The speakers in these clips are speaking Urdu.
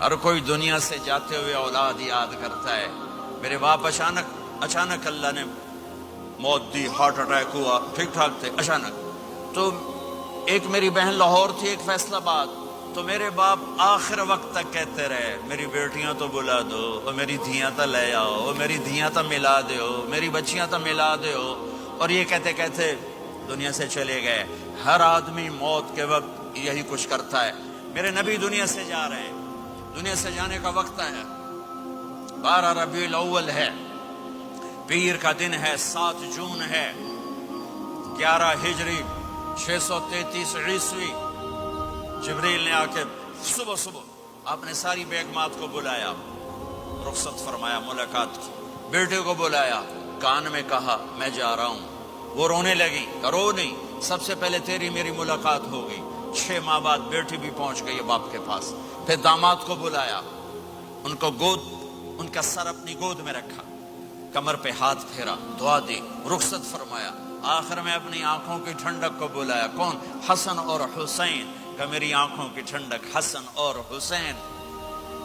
ہر کوئی دنیا سے جاتے ہوئے اولاد یاد کرتا ہے. میرے باپ اچانک اللہ نے موت دی، ہارٹ اٹیک ہوا، ٹھیک ٹھاک تھے، اچانک. تو ایک میری بہن لاہور تھی، ایک فیصل آباد. تو میرے باپ آخر وقت تک کہتے رہے میری بیٹیاں تو بلا دو، اور میری دھیاں تو لے آؤ، اور میری دھیاں تو ملا دیو، میری بچیاں تو ملا دیو. اور یہ کہتے کہتے دنیا سے چلے گئے. ہر آدمی موت کے وقت یہی کچھ کرتا ہے. میرے نبی دنیا سے جا رہے ہیں، دنیا سے جانے کا وقت ہے. 12 ربیع الاول ہے، پیر کا دن ہے، 7 جون ہے، 11 ہجری 633 عیسوی. جبریل نے آ کے صبح آپ نے ساری بیگمات کو بلایا، رخصت فرمایا، ملاقات کی. بیٹے کو بلایا، کان میں کہا میں جا رہا ہوں. وہ رونے لگی، رو نہیں، سب سے پہلے تیری میری ملاقات ہو گئی. 6 ماہ بعد بیٹی بھی پہنچ گئی باپ کے پاس. پھر داماد کو بلایا، ان کا سر اپنی گود میں رکھا، کمر پہ ہاتھ پھیرا، دعا دی، رخصت فرمایا. آخر میں اپنی آنکھوں کی ٹھنڈک کو بلایا. کون؟ حسن اور حسین. کہ میری آنکھوں کی ٹھنڈک حسن اور حسین،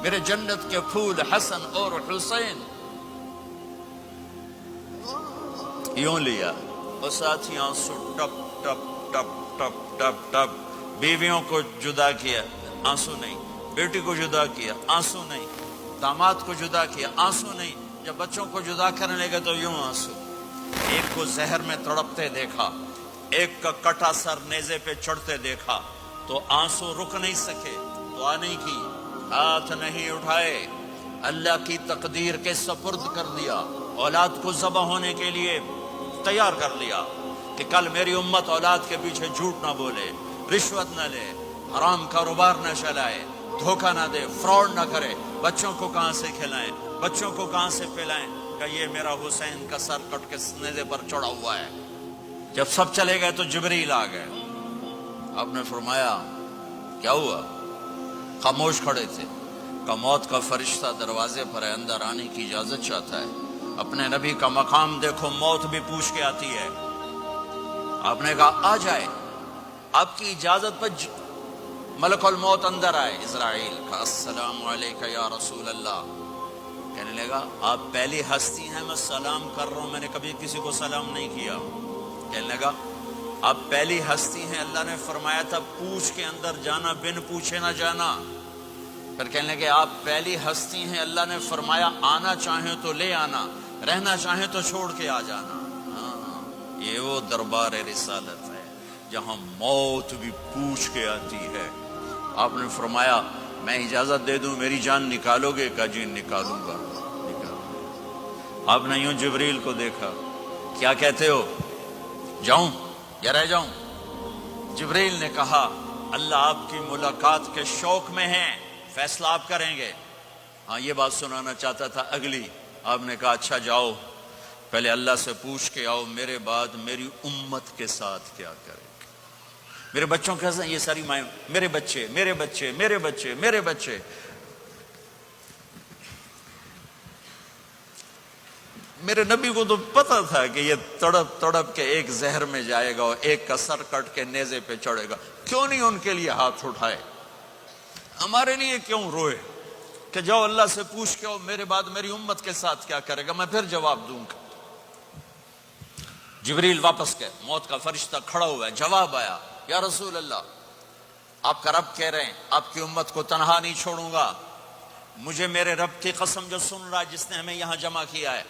میرے جنت کے پھول حسن اور حسین. یوں لیا اور ساتھ ہی آنسو ٹپ ٹپ ٹپ ٹپ ٹپ ٹپ. بیویوں کو جدا کیا، آنسو نہیں. بیٹی کو جدا کیا، آنسو نہیں. داماد کو جدا کیا، آنسو نہیں. جب بچوں کو جدا کرنے لگے تو یوں آنسو. ایک کو زہر میں تڑپتے دیکھا، ایک کا کٹا سر نیزے پہ چڑھتے دیکھا تو آنسو رک نہیں سکے. دعا نہیں کی، ہاتھ نہیں اٹھائے، اللہ کی تقدیر کے سپرد کر دیا. اولاد کو ذبح ہونے کے لیے تیار کر لیا کہ کل میری امت اولاد کے پیچھے جھوٹ نہ بولے، رشوت نہ لے، حرام کاروبار نہ چلائے، دھوکہ نہ دے، فراڈ نہ کرے. بچوں کو کہاں سے کھلائیں، بچوں کو کہاں سے پلائیں؟ کہ یہ میرا حسین کا سر کٹ کے نیزے پر چڑھا ہوا ہے. جب سب چلے گئے تو جبریل آ گئے. آپ نے فرمایا کیا ہوا؟ خاموش کھڑے تھے. کہ موت کا فرشتہ دروازے پر ہے، اندر آنے کی اجازت چاہتا ہے. اپنے نبی کا مقام دیکھو، موت بھی پوچھ کے آتی ہے. آپ نے کہا آ جائے. آپ کی اجازت پر ملک الموت اندر آئے. اسرائیل کا السلام علیکہ یا رسول اللہ. کہنے لگا آپ پہلی ہستی ہیں، میں سلام کر رہا ہوں، میں نے کبھی کسی کو سلام نہیں کیا. کہنے لگا آپ پہلی ہستی ہیں، اللہ نے فرمایا تھا پوچھ کے اندر جانا، بن پوچھے نہ جانا. پھر کہنے لگے آپ پہلی ہستی ہیں، اللہ نے فرمایا آنا چاہیں تو لے آنا، رہنا چاہیں تو چھوڑ کے آ جانا. یہ وہ دربار رسالت ہے جہاں موت بھی پوچھ کے آتی ہے. آپ نے فرمایا میں اجازت دے دوں میری جان نکالو گے؟ کہ جی نکالوں گا. آپ نے یوں جبریل کو دیکھا، کیا کہتے ہو، جاؤں یا رہ جاؤں؟ جبریل نے کہا اللہ آپ کی ملاقات کے شوق میں ہے، فیصلہ آپ کریں گے. ہاں یہ بات سنانا چاہتا تھا اگلی. آپ نے کہا اچھا جاؤ، پہلے اللہ سے پوچھ کے آؤ میرے بعد میری امت کے ساتھ کیا کرے. میرے بچوں کے ساتھ، یہ ساری مائیں، میرے بچے میرے بچے میرے بچے میرے بچے. میرے نبی کو تو پتا تھا کہ یہ تڑپ تڑپ کے ایک زہر میں جائے گا اور ایک کا سر کٹ کے نیزے پہ چڑھے گا. کیوں نہیں ان کے لیے ہاتھ اٹھائے؟ ہمارے لیے کیوں روئے؟ کہ جاؤ اللہ سے پوچھ کے آؤ میرے بعد میری امت کے ساتھ کیا کرے گا، میں پھر جواب دوں گا. جبریل واپس گئے، موت کا فرشتہ کھڑا ہوا ہے. جواب آیا یا رسول اللہ آپ کا رب کہہ رہے ہیں آپ کی امت کو تنہا نہیں چھوڑوں گا. مجھے میرے رب کی قسم جو سن رہا ہے، جس نے ہمیں یہاں جمع کیا ہے،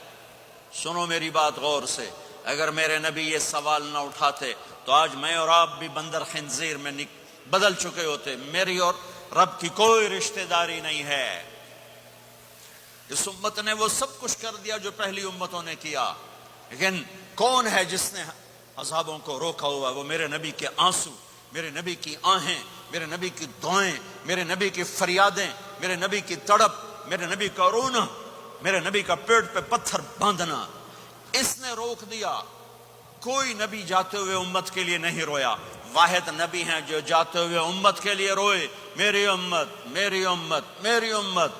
سنو میری بات غور سے. اگر میرے نبی یہ سوال نہ اٹھاتے تو آج میں اور آپ بھی بندر خنزیر میں بدل چکے ہوتے. میری اور رب کی کوئی رشتہ داری نہیں ہے. اس امت نے وہ سب کچھ کر دیا جو پہلی امتوں نے کیا، لیکن کون ہے جس نے عذابوں کو روکا ہوا؟ وہ میرے نبی کے آنسو، میرے نبی کی آہیں، میرے نبی کی دعائیں، میرے نبی کی فریادیں، میرے نبی کی تڑپ، میرے نبی کا رونا، میرے نبی کا پیٹ پہ پتھر باندھنا. اس نے روک دیا. کوئی نبی جاتے ہوئے امت کے لیے نہیں رویا. واحد نبی ہیں جو جاتے ہوئے امت کے لیے روئے، میری امت میری امت میری امت.